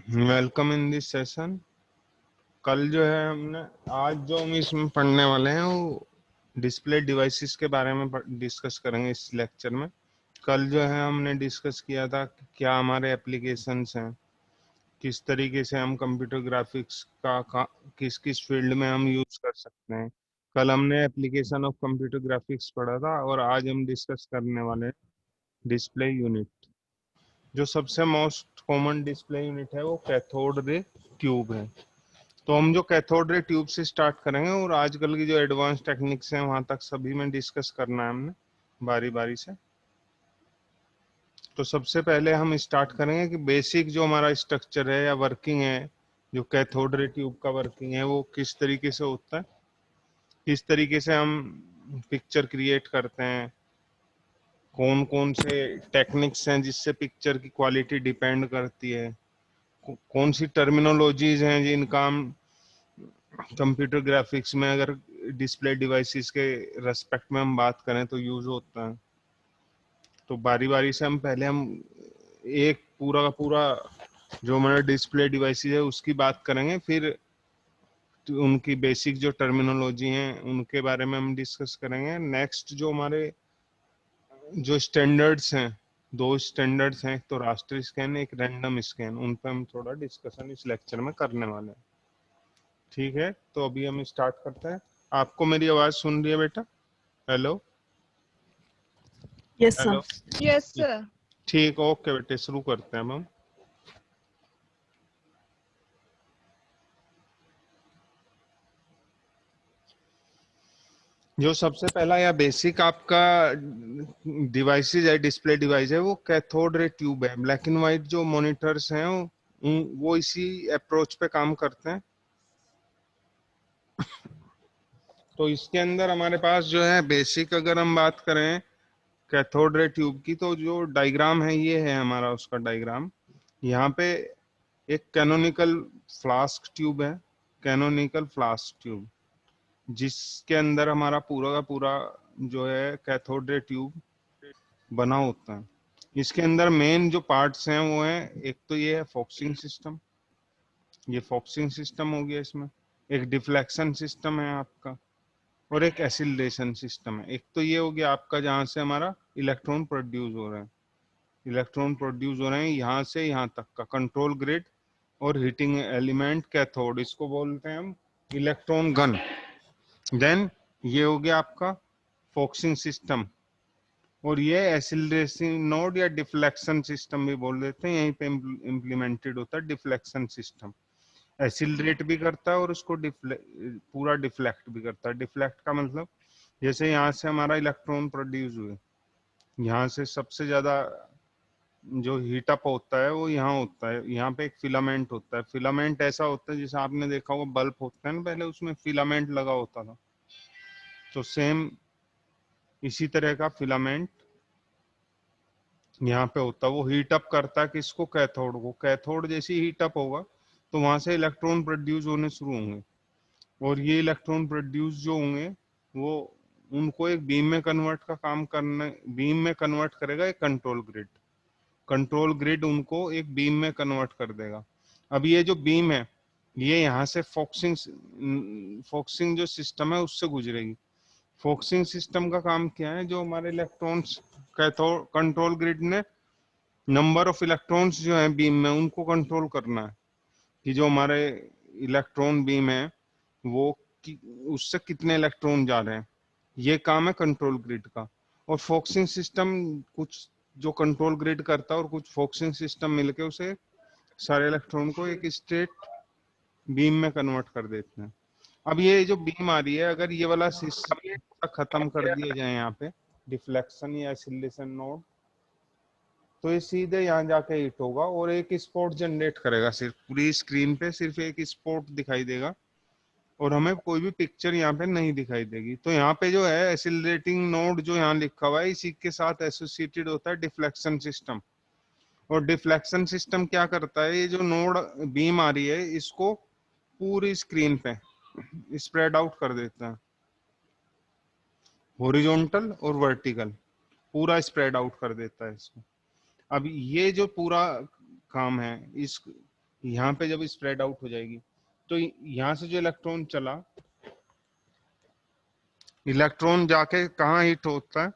Welcome in this session. कल जो है हमने आज जो हम इसमें पढ़ने वाले हैं वो डिस्प्ले डिवाइसेस के बारे में डिस्कस करेंगे इस लेक्चर में। कल जो है हमने डिस्कस किया था कि क्या हमारे एप्लीकेशंस हैं, किस तरीके से हम कंप्यूटर ग्राफिक्स का किस किस फील्ड में हम यूज कर सकते हैं। कल हमने एप्लीकेशन ऑफ कंप्यूटर ग्राफिक्स पढ़ा था और आज हम डिस्कस करने वाले हैं डिस्प्ले यूनिट। जो सबसे मोस्ट कॉमन डिस्प्ले यूनिट है वो कैथोड रे ट्यूब है। तो हम जो कैथोड रे ट्यूब से स्टार्ट करेंगे और आजकल की जो एडवांस टेक्निक्स हैं वहां तक सभी में डिस्कस करना है हमने बारी बारी से। तो सबसे पहले हम स्टार्ट करेंगे कि बेसिक जो हमारा स्ट्रक्चर है या वर्किंग है, जो कैथोड रे ट्यूब का वर्किंग है वो किस तरीके से होता है, किस तरीके से हम पिक्चर क्रिएट करते हैं, कौन कौन से टेक्निक्स हैं जिससे पिक्चर की क्वालिटी डिपेंड करती है, कौन सी टर्मिनोलॉजीज हैं जिनका हम कंप्यूटर ग्राफिक्स में अगर डिस्प्ले डिवाइसेस के रेस्पेक्ट में हम बात करें तो यूज होता है। तो बारी बारी से हम पहले हम एक पूरा का पूरा जो हमारा डिस्प्ले डिवाइसेस है उसकी बात करेंगे, फिर उनकी बेसिक जो टर्मिनोलॉजी है उनके बारे में हम डिस्कस करेंगे। नेक्स्ट जो हमारे जो स्टैंडर्ड्स हैं, दो स्टैंडर्ड्स हैं, एक तो रास्टर स्कैन एक रैंडम स्कैन, उन पर हम थोड़ा डिस्कशन इस लेक्चर में करने वाले हैं। ठीक है, तो अभी हम स्टार्ट करते हैं। आपको मेरी आवाज सुन रही है बेटा? Hello yes hello. Sir. Yes sir. ठीक, ओके बेटे, शुरू करते हैं अब हम। जो सबसे पहला या बेसिक आपका डिवाइसेज है, डिस्प्ले डिवाइस है, वो कैथोड रे ट्यूब है। ब्लैक एंड व्हाइट जो मॉनिटर्स हैं वो इसी अप्रोच पे काम करते हैं। तो इसके अंदर हमारे पास जो है बेसिक अगर हम बात करें कैथोड रे ट्यूब की, तो जो डायग्राम है ये है हमारा उसका डायग्राम। यहाँ पे एक कैनोनिकल फ्लास्क ट्यूब है, कैनोनिकल फ्लास्क ट्यूब, जिसके अंदर हमारा पूरा का पूरा जो है कैथोड रे ट्यूब बना होता है। इसके अंदर मेन जो पार्ट्स हैं वो है, एक तो ये है फोक्सिंग सिस्टम, ये फोक्सिंग सिस्टम हो गया, इसमें एक डिफ्लेक्शन सिस्टम है आपका और एक एसिलरेशन सिस्टम है। एक तो ये हो गया आपका जहां से हमारा इलेक्ट्रॉन प्रोड्यूस हो रहे हैं, इलेक्ट्रॉन प्रोड्यूस हो रहे हैं यहाँ से यहाँ तक का कंट्रोल ग्रिड और हीटिंग एलिमेंट कैथोड, इसको बोलते हैं हम इलेक्ट्रॉन गन। देन ये हो गया आपका फोक्सिंग सिस्टम, और ये एसिलरेशन नोड या डिफ्लेक्शन सिस्टम भी बोल देते हैं, यहीं पे इम्प्लीमेंटेड होता है डिफ्लेक्शन सिस्टम। एसिलरेट भी करता है और उसको पूरा डिफ्लेक्ट भी करता है। डिफ्लेक्ट का मतलब जैसे यहाँ से हमारा इलेक्ट्रॉन प्रोड्यूस हुए, यहाँ से सबसे ज्यादा जो हीटअप होता है वो यहाँ होता है, यहाँ पे एक फिलामेंट होता है। फिलामेंट ऐसा होता है जैसे आपने देखा होगा बल्ब होता है ना, पहले उसमें फिलामेंट लगा होता था, तो सेम इसी तरह का फिलामेंट यहाँ पे होता है। वो हीट अप करता है किसको? कैथोड को। कैथोड जैसे हीट अप होगा तो वहां से इलेक्ट्रॉन प्रोड्यूस होने शुरू होंगे, और ये इलेक्ट्रॉन प्रोड्यूस जो होंगे वो उनको एक बीम में कन्वर्ट का काम करने, बीम में कन्वर्ट करेगा एक कंट्रोल ग्रिड। कंट्रोल ग्रिड उनको एक बीम में कन्वर्ट कर देगा। अब ये जो बीम है ये यहाँ से फोक्सिंग फोक्सिंग जो सिस्टम है उससे गुजरेगी। फोक्सिंग सिस्टम का काम क्या है? जो हमारे इलेक्ट्रॉन्स कैथोड कंट्रोल ग्रिड ने नंबर ऑफ इलेक्ट्रॉन्स जो है बीम में उनको कंट्रोल करना है कि जो हमारे इलेक्ट्रॉन बीम है वो उससे कितने इलेक्ट्रॉन जा रहे हैं, ये काम है कंट्रोल ग्रिड का। और फोक्सिंग सिस्टम कुछ जो कंट्रोल ग्रिड करता है और कुछ फोक्सिंग सिस्टम मिलके उसे सारे इलेक्ट्रॉन को एक स्ट्रेट बीम में कन्वर्ट कर देते हैं। अब ये जो बीम आ रही है, अगर ये वाला सिस्टम खत्म कर दिया जाए यहाँ पे डिफ्लेक्शन या एसिलेशन नोड, तो ये सीधे यहाँ जाके हिट होगा और एक स्पॉट जनरेट करेगा। सिर्फ पूरी स्क्रीन पे सिर्फ एक स्पॉट दिखाई देगा और हमें कोई भी पिक्चर यहाँ पे नहीं दिखाई देगी। तो यहाँ पे जो है एसिलरेटिंग नोड जो यहाँ लिखा हुआ है इसी के साथ एसोसिएटेड होता है डिफ्लेक्शन सिस्टम। और डिफ्लेक्शन सिस्टम क्या करता है? ये जो नोड बीम आ रही है इसको पूरी स्क्रीन पे स्प्रेड आउट कर देता है, हॉरिजॉन्टल और वर्टिकल पूरा स्प्रेड आउट कर देता है इसको। अब ये जो पूरा काम है इस यहाँ पे जब स्प्रेड आउट हो जाएगी तो यहाँ से जो इलेक्ट्रॉन चला, इलेक्ट्रॉन जाके कहाँ हिट होता है,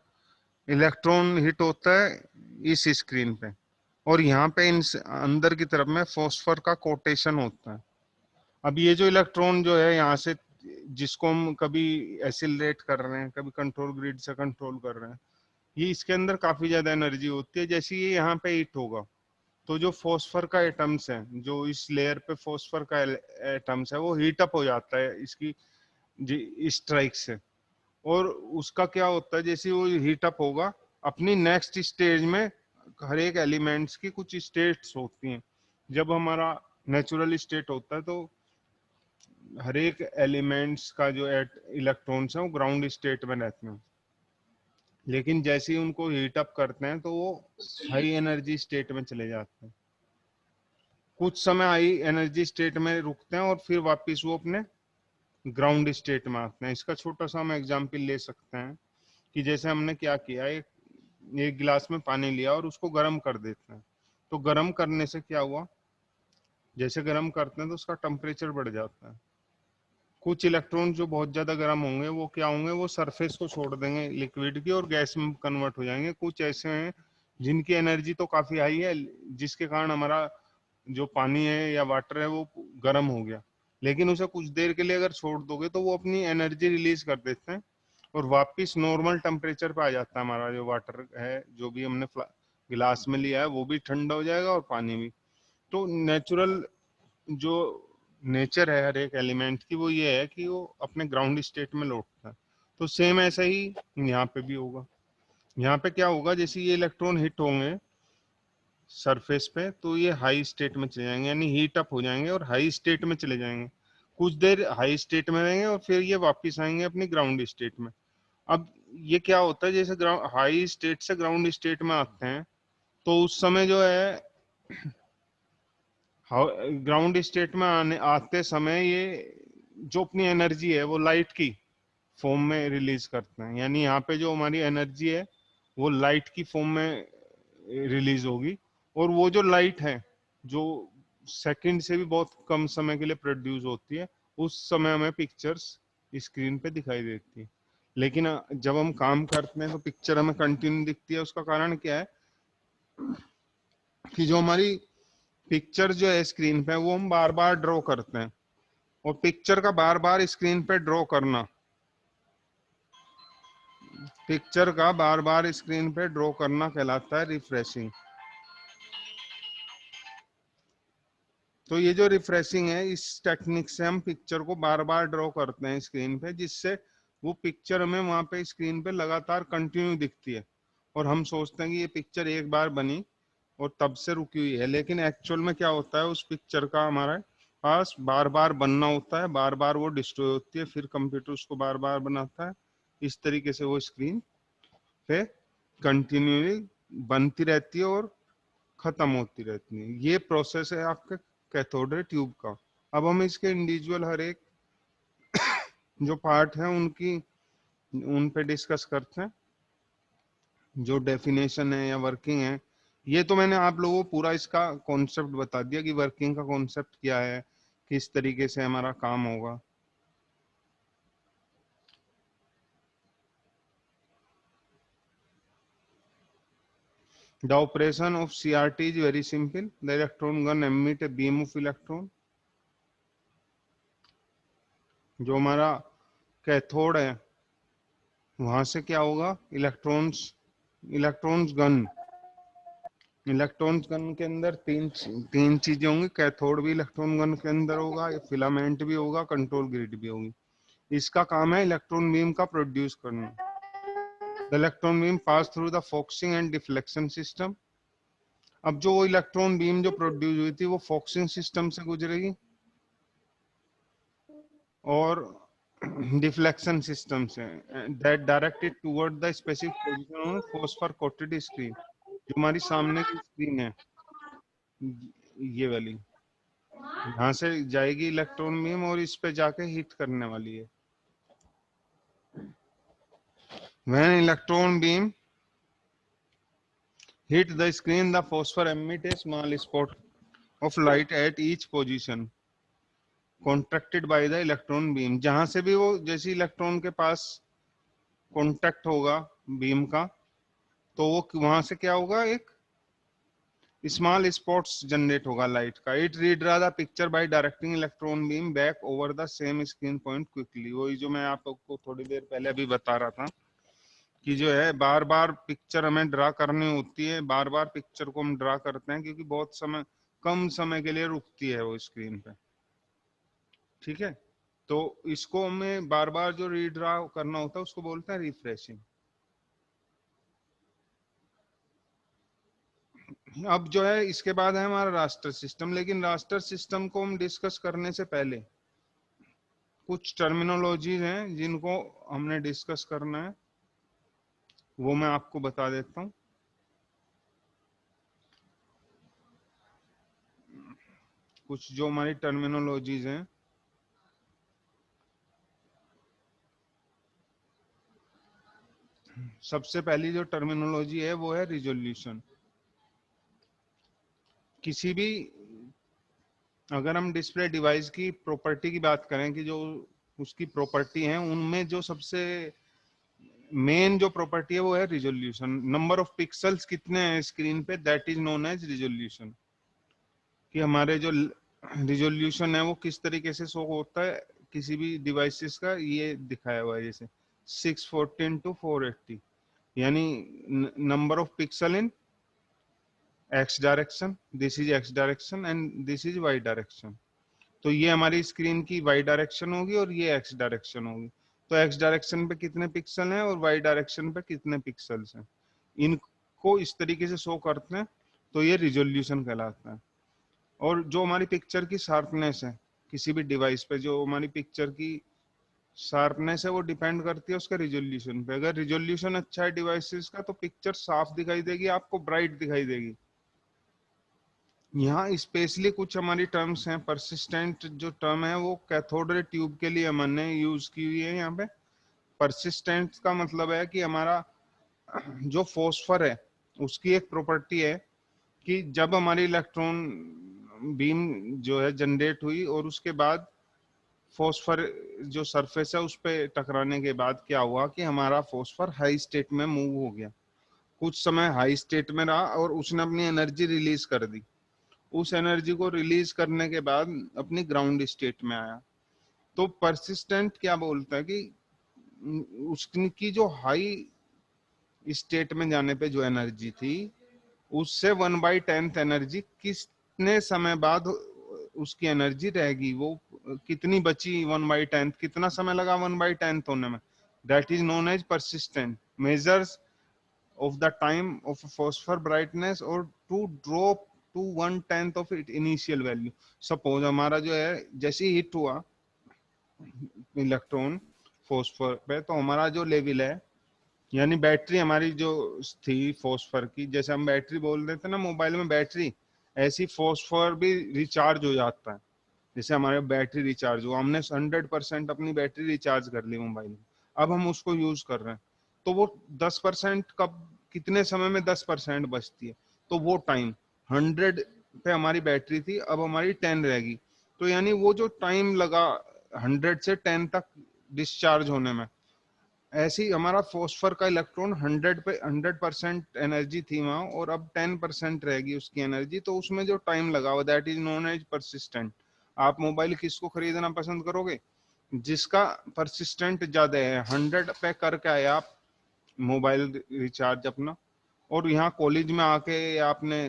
इलेक्ट्रॉन हिट होता है इस स्क्रीन पे, और यहाँ पे इन अंदर की तरफ में फॉस्फर का कोटेशन होता है। अब ये जो इलेक्ट्रॉन जो है यहाँ से, जिसको हम कभी एसिलरेट कर रहे हैं, कभी कंट्रोल ग्रिड से कंट्रोल कर रहे हैं, ये इसके अंदर काफी ज्यादा एनर्जी होती है। जैसे ये यहाँ पे हिट होगा तो जो फॉस्फर का एटम्स है, जो इस लेयर पे फॉस्फर का एटम्स है, वो हीट अप हो जाता है इसकी स्ट्राइक से। और उसका क्या होता है, जैसे वो हीट अप होगा अपनी नेक्स्ट स्टेज में, हर एक एलिमेंट्स की कुछ स्टेट्स होती हैं। जब हमारा नेचुरल स्टेट होता है तो हर एक एलिमेंट्स का जो इलेक्ट्रॉन्स है वो ग्राउंड स्टेट में रहते हैं, लेकिन जैसे ही उनको हीट अप करते हैं तो वो हाई एनर्जी स्टेट में चले जाते हैं। कुछ समय हाई एनर्जी स्टेट में रुकते हैं और फिर वापस वो अपने ग्राउंड स्टेट में आते हैं। इसका छोटा सा हम एग्जांपल ले सकते हैं कि जैसे हमने क्या किया, एक गिलास में पानी लिया और उसको गर्म कर देते हैं। तो गर्म करने से क्या हुआ, जैसे गर्म करते हैं तो उसका टेम्परेचर बढ़ जाता है। कुछ इलेक्ट्रॉन जो बहुत ज्यादा गर्म होंगे वो क्या होंगे, वो सरफेस को छोड़ देंगे लिक्विड की और गैस में कन्वर्ट हो जाएंगे। कुछ ऐसे हैं जिनकी एनर्जी तो काफी हाई है, जिसके कारण हमारा जो पानी है या वाटर है वो गर्म हो गया, लेकिन उसे कुछ देर के लिए अगर छोड़ दोगे तो वो अपनी एनर्जी रिलीज कर देते हैं और वापस नॉर्मल टेम्परेचर पे आ जाता है। हमारा जो वाटर है, जो भी हमने गिलास में लिया है, वो भी ठंडा हो जाएगा और पानी भी। तो नेचुरल जो नेचर है हर एक एलिमेंट की, वो ये है कि वो अपने ग्राउंड स्टेट में लौटता है। तो सेम ऐसा ही यहाँ पे भी होगा। यहाँ पे क्या होगा, जैसे ये इलेक्ट्रॉन हिट होंगे सरफेस पे तो ये हाई स्टेट में चले जाएंगे, यानी हीट अप हो जाएंगे और हाई स्टेट में चले जाएंगे। कुछ देर हाई स्टेट में रहेंगे और फिर ये वापस आएंगे अपनी ग्राउंड स्टेट में। अब ये क्या होता है, जैसे हाई स्टेट से ग्राउंड स्टेट में आते हैं तो उस समय जो है ग्राउंड स्टेट में आते समय ये जो अपनी एनर्जी है वो लाइट की फॉर्म में रिलीज करते हैं। यानी यहाँ पे जो हमारी एनर्जी है वो लाइट की फॉर्म में रिलीज होगी, और वो जो लाइट है जो सेकंड से भी बहुत कम समय के लिए प्रोड्यूस होती है, उस समय हमें पिक्चर्स स्क्रीन पे दिखाई देती है। लेकिन जब हम काम करते हैं तो पिक्चर हमें कंटिन्यू दिखती है। उसका कारण क्या है कि जो हमारी पिक्चर जो है स्क्रीन पे वो हम बार बार ड्रॉ करते हैं, और पिक्चर का बार बार स्क्रीन पे ड्रॉ करना, पिक्चर का बार बार स्क्रीन पे ड्रॉ करना कहलाता है रिफ्रेशिंग। तो ये जो रिफ्रेशिंग है, इस टेक्निक से हम पिक्चर को बार बार ड्रॉ करते हैं स्क्रीन पे, जिससे वो पिक्चर हमें वहां पे स्क्रीन पे लगातार कंटिन्यू दिखती है, और हम सोचते हैं कि ये पिक्चर एक बार बनी और तब से रुकी हुई है। लेकिन एक्चुअल में क्या होता है, उस पिक्चर का हमारे पास बार बार बनना होता है, बार बार वो डिस्ट्रॉय होती है, फिर कंप्यूटर उसको बार बार बनाता है। इस तरीके से वो स्क्रीन पे कंटिन्यूली बनती रहती है और खत्म होती रहती है। ये प्रोसेस है आपके कैथोड रे ट्यूब का। अब हम इसके इंडिविजुअल हर एक जो पार्ट है उनकी उन पे डिस्कस करते हैं। जो डेफिनेशन है या वर्किंग है, ये तो मैंने आप लोगों को पूरा इसका कॉन्सेप्ट बता दिया कि वर्किंग का कॉन्सेप्ट क्या है, किस तरीके से हमारा काम होगा। The operation of CRT is very simple. The electron gun emit a beam of electron. जो हमारा कैथोड है वहां से क्या होगा, इलेक्ट्रॉन्स गन, इलेक्ट्रॉन्स गन के अंदर तीन चीजें होंगी। कैथोड भी इलेक्ट्रॉन गन के अंदर होगा, फिलामेंट भी होगा, कंट्रोल ग्रिड भी होगी। इसका काम है इलेक्ट्रॉन बीम का प्रोड्यूस करना। The electron beam pass through the focusing and deflection system. अब जो इलेक्ट्रॉन बीम जो प्रोड्यूस हुई थी वो फोकसिंग सिस्टम से गुजरेगी और डिफ्लेक्शन सिस्टम से, that directed toward the specific position on phosphor coated screen. जो हमारी सामने की स्क्रीन है ये वाली, यहाँ से जाएगी इलेक्ट्रॉन बीम और इस पे जाके हिट करने वाली है। When electron beam hit the screen, the phosphor emit a small spot of light at each position contracted by the electron beam. जहां से भी वो जैसे इलेक्ट्रॉन के पास कॉन्टैक्ट होगा बीम का, तो वो वहां से क्या होगा, एक स्मॉल स्पॉट्स जनरेट होगा लाइट का। It read the picture bye directing electron beam back over the same screen point quickly. वही जो मैं आपको थोड़ी देर पहले अभी बता रहा था कि जो है बार बार पिक्चर हमें ड्रा करनी होती है, बार बार पिक्चर को हम ड्रा करते हैं क्योंकि बहुत समय, कम समय के लिए रुकती है वो स्क्रीन पे। ठीक है, तो इसको हमें बार बार जो रीड्रा करना होता है उसको बोलते हैं रिफ्रेशिंग। अब जो है इसके बाद है हमारा रास्टर सिस्टम, लेकिन रास्टर सिस्टम को हम डिस्कस करने से पहले कुछ टर्मिनोलॉजीज हैं जिनको हमने डिस्कस करना है, वो मैं आपको बता देता हूँ। कुछ जो हमारी टर्मिनोलॉजीज हैं, सबसे पहली जो टर्मिनोलॉजी है वो है रिजोल्यूशन। किसी भी, अगर हम डिस्प्ले डिवाइस की प्रॉपर्टी की बात करें कि जो उसकी प्रॉपर्टी है, उनमें जो सबसे मेन जो प्रॉपर्टी है वो है रिजोल्यूशन। नंबर ऑफ पिक्सल्स कितने हैं स्क्रीन पे, that is known as resolution. कि हमारे जो रिजोल्यूशन है वो किस तरीके से शो होता है किसी भी डिवाइसेस का, ये दिखाया हुआ है जैसे 614 टू 480, यानी number of pixel in X direction, this is X direction and this is Y direction. तो ये हमारी स्क्रीन की वाई डायरेक्शन होगी और ये एक्स डायरेक्शन होगी। तो एक्स डायरेक्शन पे कितने पिक्सल हैं और वाई डायरेक्शन पे कितने पिक्सल्स हैं, इनको इस तरीके से शो करते हैं, तो ये रिजोल्यूशन कहलाता है। और जो हमारी पिक्चर की शार्पनेस है किसी भी डिवाइस पे, जो हमारी पिक्चर की शार्पनेस है वो डिपेंड करती है उसके रिजोल्यूशन पे। अगर रिजोल्यूशन अच्छा है डिवाइसेस का तो पिक्चर साफ दिखाई देगी, आपको ब्राइट दिखाई देगी। यहाँ स्पेशली कुछ हमारी टर्म्स हैं, परसिस्टेंट जो टर्म है वो कैथोड रे ट्यूब के लिए हमने यूज की हुई है यहाँ पे। परसिस्टेंट का मतलब है कि हमारा जो फॉस्फर है उसकी एक प्रॉपर्टी है कि जब हमारी इलेक्ट्रॉन बीम जो है जनरेट हुई और उसके बाद फॉस्फर जो सरफेस है उस पर टकराने के बाद क्या हुआ कि हमारा फॉस्फर हाई स्टेट में मूव हो गया, कुछ समय हाई स्टेट में रहा और उसने अपनी एनर्जी रिलीज कर दी। उस एनर्जी को रिलीज करने के बाद अपनी ग्राउंड स्टेट में आया। तो परसिस्टेंट क्या बोलता है कि उसकी जो हाई स्टेट में जाने पे जो एनर्जी थी उससे 1/10 एनर्जी कितने समय बाद उसकी एनर्जी रहेगी, वो कितनी बची 1/10, कितना समय लगा 1/10 होने में, that is known as persistent. Measures of the time of phosphor brightness or to drop to 1/10 of its initial value। Suppose हमारा जो है जैसे ही हिट हुआ इलेक्ट्रॉन फॉस्फर पे, तो हमारा जो लेवल है, यानी बैटरी हमारी जो थी फॉस्फर की, जैसे हम बैटरी बोल देते ना मोबाइल में बैटरी, ऐसी फॉस्फर भी रिचार्ज हो जाता है। जैसे हमारे बैटरी रिचार्ज हुआ, हमने 100% अपनी बैटरी रिचार्ज कर ली मोबाइल में, अब हम उसको यूज कर रहे हैं, तो वो 10% कब, कितने समय में 10% बचती है, तो वो टाइम 100 पे हमारी बैटरी थी, अब हमारी 10 रहेगी। तो यानी वो जो टाइम लगा 100 से 10 तक डिस्चार्ज होने में, ऐसे ही हमारा फॉस्फर का इलेक्ट्रॉन 100% एनर्जी थी वहां और अब 10% रहेगी उसकी एनर्जी, तो उसमें जो टाइम लगा हुआ that is known as persistent. आप मोबाइल किसको खरीदना पसंद करोगे, जिसका परसिस्टेंट ज्यादा है। 100 पे करके आए आप मोबाइल रिचार्ज अपना, और यहाँ कॉलेज में आके आपने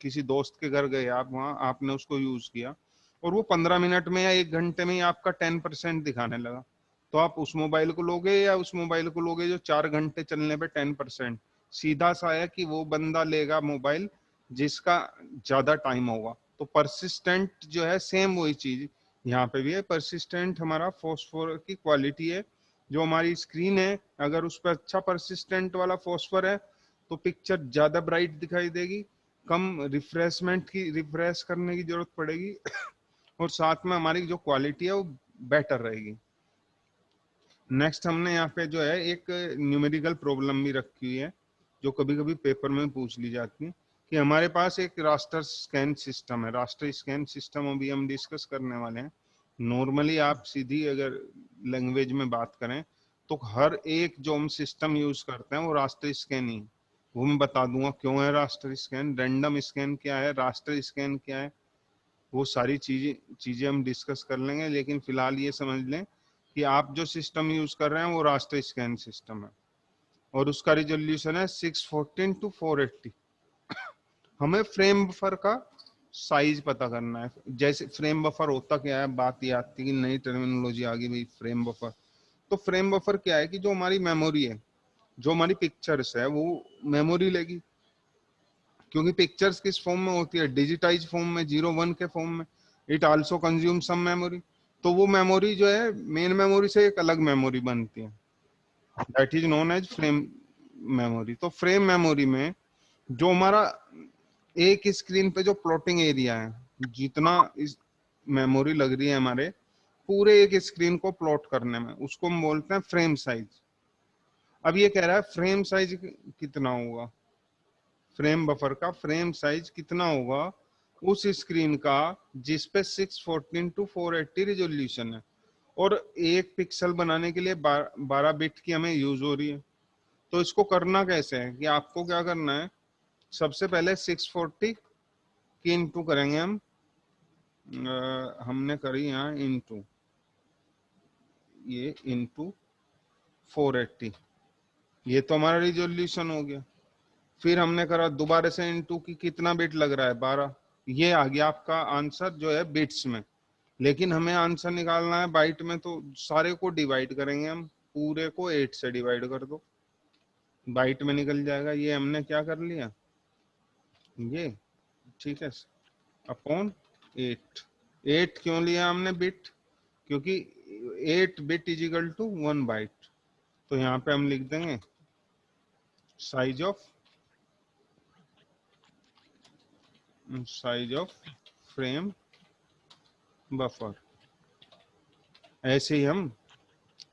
किसी दोस्त के घर गए, आप वहाँ आपने उसको यूज किया और वो 15 मिनट में या 1 घंटे में ही आपका 10% दिखाने लगा, तो आप उस मोबाइल को लोगे या उस मोबाइल को लोगे जो 4 घंटे चलने पे 10%? सीधा सा है कि वो बंदा लेगा मोबाइल जिसका ज्यादा टाइम होगा। तो परसिस्टेंट जो है सेम वही चीज यहाँ पे भी है। परसिस्टेंट हमारा फॉस्फोर की क्वालिटी है। जो हमारी स्क्रीन है अगर उस पर अच्छा परसिस्टेंट वाला फॉस्फर है तो पिक्चर ज्यादा ब्राइट दिखाई देगी, कम रिफ्रेश करने की जरूरत पड़ेगी और साथ में हमारी जो क्वालिटी है वो बेटर रहेगी। नेक्स्ट हमने यहाँ पे जो है एक न्यूमेरिकल प्रॉब्लम भी रखी हुई है जो कभी कभी पेपर में पूछ ली जाती है। कि हमारे पास एक रास्टर स्कैन सिस्टम है। रास्टर स्कैन सिस्टम अभी हम डिस्कस करने वाले हैं। नॉर्मली आप सीधी अगर लैंग्वेज में बात करें तो हर एक जो हम सिस्टम यूज करते हैं वो रास्टर स्कैन ही है। वो मैं बता दूंगा क्यों है रास्टर स्कैन, रैंडम स्कैन क्या है, रास्टर स्कैन क्या है, वो सारी चीजें हम डिस्कस कर लेंगे। लेकिन फिलहाल ये समझ लें कि आप जो सिस्टम यूज कर रहे हैं वो रास्टर स्कैन सिस्टम है और उसका रिजोल्यूशन है 614 टू 480। हमें फ्रेम बफर का साइज पता करना है। जैसे फ्रेम बफर होता क्या है, बात ये आती है कि नई टर्मिनोलॉजी आ गई भाई फ्रेम बफर। तो फ्रेम बफर क्या है कि जो हमारी मेमोरी है, जो हमारी पिक्चर्स है वो मेमोरी लेगी। क्योंकि पिक्चर्स किस फॉर्म में होती है, डिजिटाइज फॉर्म में, 0 1 के फॉर्म में। It also consume some memory. तो वो मेमोरी जो है मेन मेमोरी से एक अलग मेमोरी बनती है, that is known as frame memory. तो फ्रेम मेमोरी में जो हमारा एक स्क्रीन पे जो प्लॉटिंग एरिया है, जितना इस मेमोरी लग रही है हमारे पूरे एक स्क्रीन को प्लॉट करने में, उसको हम बोलते हैं फ्रेम साइज। अब ये कह रहा है फ्रेम साइज कितना होगा, फ्रेम बफर का फ्रेम साइज कितना होगा उस स्क्रीन का जिस पे 614 टू 480 रिजोल्यूशन है और एक पिक्सल बनाने के लिए 12 बिट की हमें यूज हो रही है। तो इसको करना कैसे है कि आपको क्या करना है, सबसे पहले 640 की इंटू करेंगे हम। हमने करी यहाँ इंटू, ये इंटू 480, ये तो हमारा रिजोल्यूशन हो गया। फिर हमने करा दोबारा से इंटू की, कितना बिट लग रहा है 12, ये आ गया आपका आंसर जो है बिट्स में। लेकिन हमें आंसर निकालना है बाइट में, तो सारे को डिवाइड करेंगे हम, पूरे को 8 से डिवाइड कर दो, बाइट में निकल जाएगा। ये हमने क्या कर लिया, ये ठीक है, अपॉन 8। 8 क्यों लिया हमने बिट, क्योंकि 8 bit is equal to 1 byte. तो यहाँ पे हम लिख देंगे साइज ऑफ फ्रेम बफर। ऐसे ही हम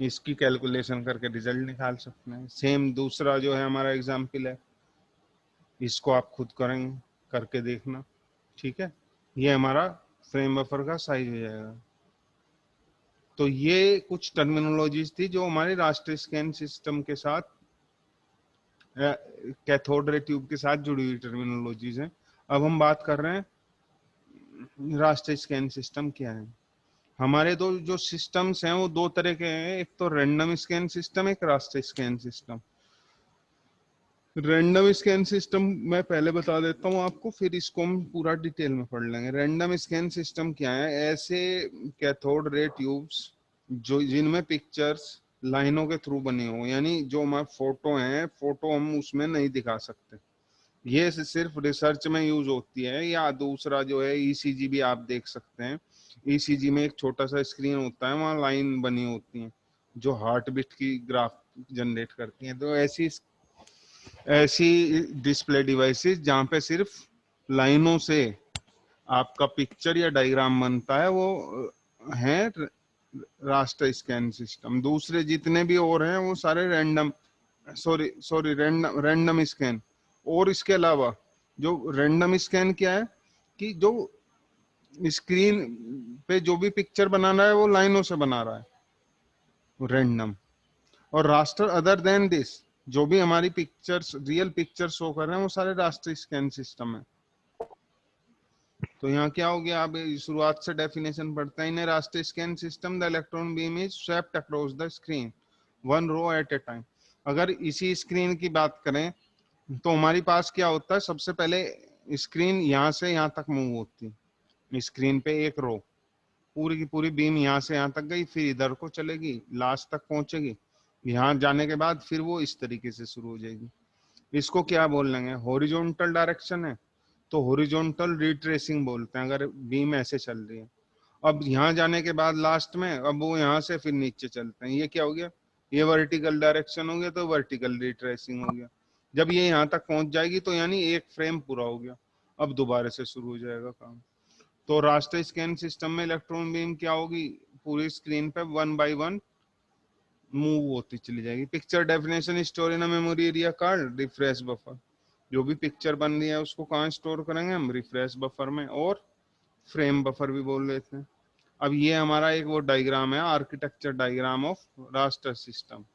इसकी कैलकुलेशन करके रिजल्ट निकाल सकते हैं। सेम दूसरा जो है हमारा एग्जाम्पल है, इसको आप खुद करेंगे, करके देखना, ठीक है। ये हमारा फ्रेम बफर का साइज हो जाएगा। तो ये कुछ टर्मिनोलॉजीज थी जो हमारे रास्टर स्कैन सिस्टम के साथ, कैथोड रे ट्यूब के साथ जुड़ी हुई टर्मिनोलॉजीज हैं। अब हम बात कर रहे हैं रास्टर स्कैन सिस्टम क्या है। हमारे दो जो सिस्टम्स हैं वो दो तरह के हैं, एक तो रैंडम स्कैन सिस्टम, एक raster scan system. Random scan system मैं पहले बता देता हूँ आपको, फिर इसको हम पूरा डिटेल में पढ़ लेंगे। रैंडम स्कैन सिस्टम क्या है, ऐसे कैथोड रे ट्यूब्स जो जिनमें पिक्चर्स लाइनों के थ्रू बनी हो, यानी जो हमारे फोटो हैं, फोटो हम उसमें नहीं दिखा सकते, ये सिर्फ रिसर्च में यूज होती है। या दूसरा जो है ईसीजी भी आप देख सकते हैं, ईसीजी में एक छोटा सा स्क्रीन होता है, वहाँ लाइन बनी होती है जो हार्ट बीट की ग्राफ जनरेट करती हैं। तो ऐसी ऐसी डिस्प्ले डिवाइसेस जहाँ पे सिर्फ लाइनों से आपका पिक्चर या डायग्राम बनता है, वो है रास्टर स्कैन सिस्टम। दूसरे जितने भी और हैं वो सारे रैंडम, सॉरी रैंडम स्कैन। और इसके अलावा जो रैंडम स्कैन क्या है कि जो स्क्रीन पे जो भी पिक्चर बना रहा है वो लाइनों से बना रहा है, रैंडम। और रास्टर अदर देन दिस, जो भी हमारी पिक्चर्स, रियल पिक्चर्स शो कर रहे हैं वो सारे रास्टर स्कैन सिस्टम है। तो यहाँ क्या हो गया, अब शुरुआत से डेफिनेशन पढ़ते हैं। In raster scan system the electron beam is swept across the screen one row at a time. अगर इसी स्क्रीन की बात करें तो हमारे पास क्या होता है, सबसे पहले स्क्रीन यहाँ से यहाँ तक मूव होती है। स्क्रीन पे एक रो, पूरी की पूरी बीम यहाँ से यहाँ तक गई, फिर इधर को चलेगी, लास्ट तक पहुंचेगी। यहाँ जाने के बाद फिर वो इस तरीके से शुरू हो जाएगी। इसको क्या बोल लेंगे, हॉरिजॉन्टल डायरेक्शन है तो हॉरिजॉन्टल रिट्रेसिंग बोलते हैं, अगर बीम ऐसे चल रही है। अब यहाँ जाने के बाद लास्ट में अब वो यहाँ से फिर नीचे चलते हैं, ये क्या हो गया, ये वर्टिकल डायरेक्शन हो गया, तो वर्टिकल रिट्रेसिंग हो गया। जब ये यहाँ तक पहुंच जाएगी तो यानी एक फ्रेम पूरा हो गया, अब दोबारा से शुरू हो जाएगा काम। तो रास्टर स्कैन सिस्टम में इलेक्ट्रॉन बीम क्या होगी, पूरी स्क्रीन पे 1 बाय 1 मूव होती चली जाएगी। Picture definition store in memory area called refresh buffer. जो भी पिक्चर बन रही है उसको कहाँ स्टोर करेंगे हम, रिफ्रेश बफर में, और फ्रेम बफर भी बोल देते हैं। अब ये हमारा एक वो डायग्राम है, architecture diagram of raster system.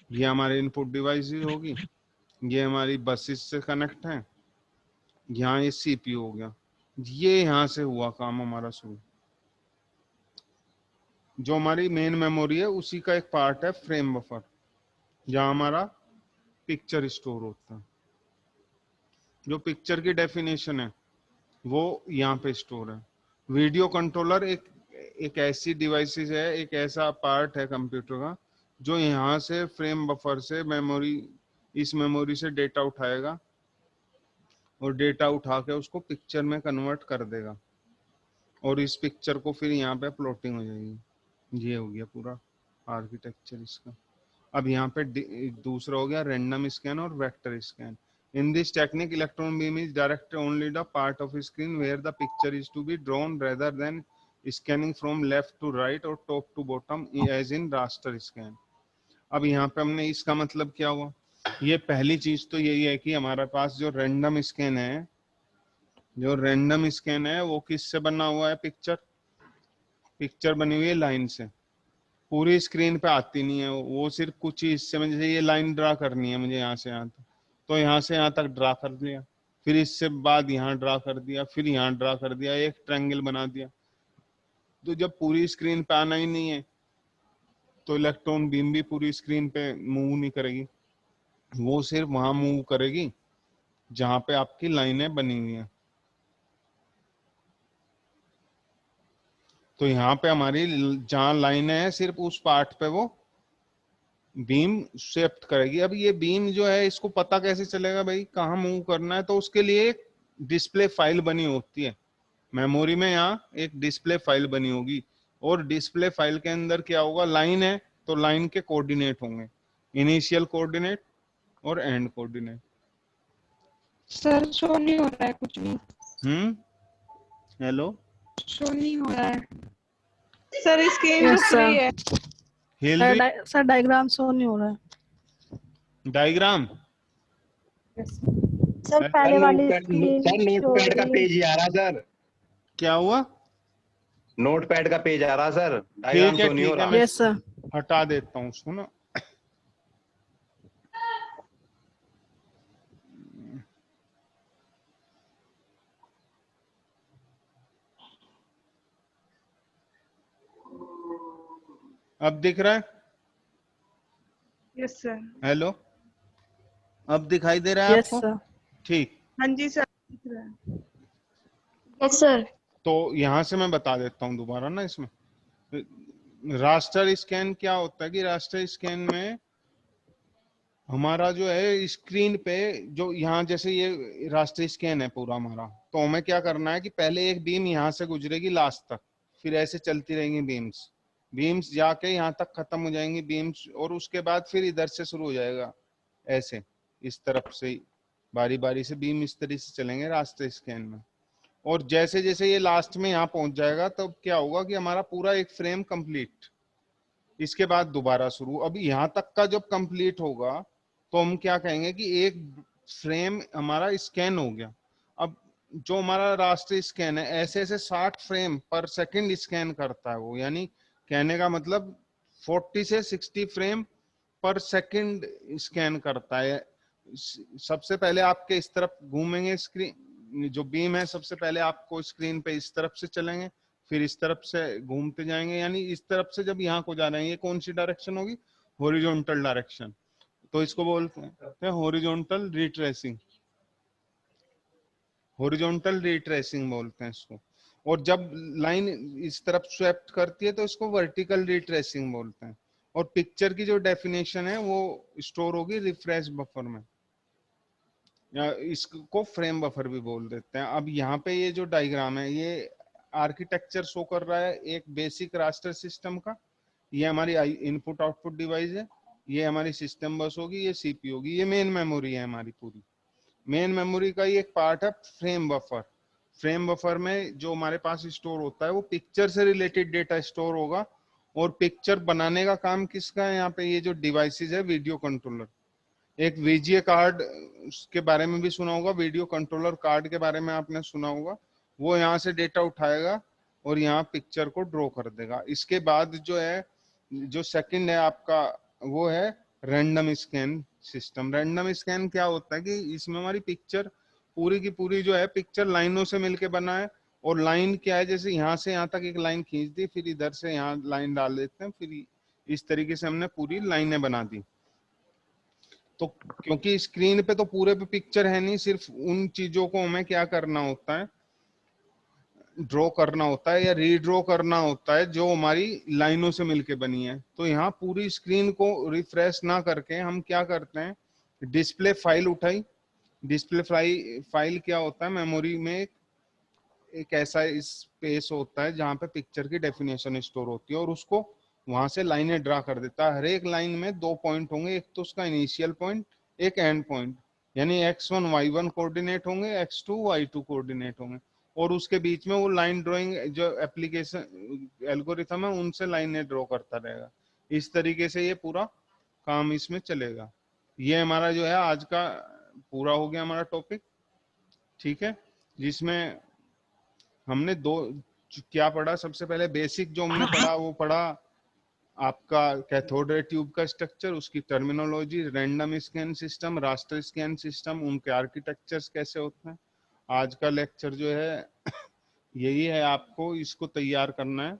ये हमारे इनपुट डिवाइसेस होगी, ये हमारी बसेस से कनेक्ट है, यहाँ ये सीपीयू हो गया। ये यहाँ से हुआ काम हमारा शुरू। जो हमारी मेन मेमोरी है उसी का एक पार्ट है फ्रेम बफर, जहाँ हमारा पिक्चर स्टोर होता है। जो पिक्चर की डेफिनेशन है वो यहाँ पे स्टोर है। वीडियो कंट्रोलर एक ऐसी डिवाइसेस है, एक ऐसा पार्ट है कंप्यूटर का जो यहाँ से फ्रेम बफर से मेमोरी, इस मेमोरी से डेटा उठाएगा और डेटा उठा के उसको पिक्चर में कन्वर्ट कर देगा, और इस पिक्चर को फिर यहाँ पे प्लॉटिंग हो जाएगी। ये हो गया पूरा आर्किटेक्चर इसका। अब यहाँ पे दूसरा हो गया रैंडम स्कैन और vector scan. In this technique, electron beam is directed only the part of screen where the picture is to be drawn rather than scanning from left to right or top to bottom as in raster scan. अब यहाँ पे हमने इसका मतलब क्या हुआ, ये पहली चीज तो यही है कि हमारे पास जो रैंडम स्कैन है, वो किससे बना हुआ है, पिक्चर बनी हुई है लाइन से, पूरी स्क्रीन पे आती नहीं है वो सिर्फ कुछ ही हिस्से में। जैसे ये लाइन ड्रा करनी है मुझे यहाँ से यहाँ तक, तो यहाँ से यहाँ तक ड्रा कर दिया, फिर इससे बाद यहाँ ड्रा कर दिया, फिर यहाँ ड्रा कर दिया, एक ट्रायंगल बना दिया। तो जब पूरी स्क्रीन पे आना ही नहीं है तो इलेक्ट्रॉन बीम भी पूरी स्क्रीन पे मूव नहीं करेगी, वो सिर्फ वहां मूव करेगी जहां पे आपकी लाइनें बनी हुई हैं। तो यहाँ पे हमारी जहां लाइनें हैं सिर्फ उस पार्ट पे वो बीम शिफ्ट करेगी। अब ये बीम जो है इसको पता कैसे चलेगा भाई कहाँ मूव करना है, तो उसके लिए एक डिस्प्ले फाइल बनी होती है मेमोरी में। यहाँ एक डिस्प्ले फाइल बनी होगी, और डिस्प्ले फाइल के अंदर क्या होगा, लाइन है तो लाइन के कोऑर्डिनेट होंगे, इनिशियल कोऑर्डिनेट और एंड कोऑर्डिनेट। सर शो नहीं हो रहा है कुछ भी। हेलो, शो नहीं हो रहा है सर, स्क्रीन तो फ्री है। सर डायग्राम शो नहीं हो रहा है। डायग्राम सर पहले वाली नोटपैड का पेज ही आ रहा सर। क्या हुआ, नोटपैड का पेज आ रहा सर, डायग्राम शो नहीं हो रहा। यस सर, हटा देता हूँ उसको ना। अब दिख रहा है? Yes sir. हेलो, अब दिखाई दे रहा है यस आपको? सर, ठीक। हाँ जी सर, दिख रहा है। Yes sir. तो यहां से मैं बता देता हूँ दोबारा ना, इसमें रास्टर स्कैन क्या होता है कि रास्टर स्कैन में हमारा जो है स्क्रीन पे जो यहाँ जैसे ये रास्टर स्कैन है पूरा हमारा, तो हमें क्या करना है कि पहले एक बीम यहाँ से गुजरेगी लास्ट तक, फिर ऐसे चलती रहेंगी बीम्स जाके यहाँ तक खत्म हो जाएंगी बीम्स, और उसके बाद फिर इधर से शुरू हो जाएगा ऐसे, इस तरफ से बारी बारी से बीम इस तरह से चलेंगे रास्टर स्कैन में। और जैसे जैसे ये लास्ट में यहाँ पहुंच जाएगा तब तो क्या होगा कि हमारा पूरा एक फ्रेम कंप्लीट, इसके बाद दोबारा शुरू। अब यहाँ तक का जब कंप्लीट होगा तो हम क्या कहेंगे कि एक फ्रेम हमारा स्कैन हो गया। अब जो हमारा रास्टर स्कैन है ऐसे ऐसे 60 फ्रेम पर सेकंड स्कैन करता है वो, यानी कहने का मतलब 40 से 60 फ्रेम पर सेकंड स्कैन करता है। सबसे पहले आपके इस तरफ घूमेंगे स्क्रीन, जो बीम है सबसे पहले आपको स्क्रीन पे इस तरफ से चलेंगे, फिर इस तरफ से घूमते जाएंगे, यानी इस तरफ से जब यहाँ को जा रहे हैं, ये कौन सी डायरेक्शन होगी, हॉरिजॉन्टल डायरेक्शन, तो इसको बोलते हैं हॉरिजॉन्टल रिट्रेसिंग, हॉरिजॉन्टल रिट्रेसिंग बोलते हैं इसको। और जब लाइन इस तरफ स्वेप्ट करती है तो इसको वर्टिकल रिट्रेसिंग बोलते हैं। और पिक्चर की जो डेफिनेशन है वो स्टोर होगी रिफ्रेश बफर में, या इसको फ्रेम बफर भी बोल देते हैं। अब यहाँ पे ये जो डायग्राम है ये आर्किटेक्चर शो कर रहा है एक बेसिक रास्टर सिस्टम का। ये हमारी इनपुट आउटपुट डिवाइस है, ये हमारी सिस्टम बस होगी, ये सीपीयू होगी, ये मेन मेमोरी है हमारी पूरी। मेन मेमोरी का ही एक पार्ट है फ्रेम बफर। फ्रेम बफर में जो हमारे पास स्टोर होता है वो पिक्चर से रिलेटेड डेटा स्टोर होगा, और पिक्चर बनाने का काम किसका है यहाँ पे, ये जो डिवाइसेस है वीडियो कंट्रोलर, एक वीजीए कार्ड के बारे में भी सुना होगा, वीडियो कंट्रोलर कार्ड के बारे में आपने सुना होगा। वो यहाँ से डेटा उठाएगा और यहाँ पिक्चर को ड्रॉ कर देगा। इसके बाद जो है, जो सेकंड है आपका, वो है random scan system. Random scan क्या होता है कि इसमें हमारी पिक्चर पूरी की पूरी जो है पिक्चर लाइनों से मिलके बना है। और लाइन क्या है, जैसे यहाँ से यहाँ तक एक लाइन खींच दी, फिर इधर से यहाँ लाइन डाल देते हैं, फिर इस तरीके से हमने पूरी लाइनें बना दी। तो क्योंकि स्क्रीन पे तो पूरे पे पिक्चर है नहीं, सिर्फ उन चीजों को हमें क्या करना होता है, ड्रॉ करना होता है या रीड्रॉ करना होता है, जो हमारी लाइनों से मिलके बनी है। तो यहाँ पूरी स्क्रीन को रिफ्रेश ना करके हम क्या करते हैं, डिस्प्ले फाइल उठाई। डिस्प्ले फाइल क्या होता है, मेमोरी में एक ऐसा स्पेस होता है जहाँ पे पिक्चर की डेफिनेशन स्टोर होती है, और उसको वहां से लाइनें ड्रा कर देता है। हर एक लाइन में 2 पॉइंट होंगे, एक तो उसका इनिशियल पॉइंट, एक एंड पॉइंट, यानी x1 y1 कोऑर्डिनेट होंगे, x2 y2 कोऑर्डिनेट होंगे, और उसके बीच में वो लाइन ड्राइंग जो एप्लीकेशन एल्गोरिथम है उनसे लाइनें ड्रॉ करता रहेगा। इस तरीके से ये पूरा काम इसमें चलेगा। ये हमारा जो है आज का पूरा हो गया हमारा टॉपिक, ठीक है, जिसमें हमने क्या पढ़ा। सबसे पहले बेसिक जो हमने पढ़ा वो पढ़ा आपका कैथोड रे ट्यूब का स्ट्रक्चर, उसकी terminology, random scan system, raster scan system, उनके आर्किटेक्चर्स कैसे होते हैं। आज का लेक्चर जो है यही है, आपको इसको तैयार करना है।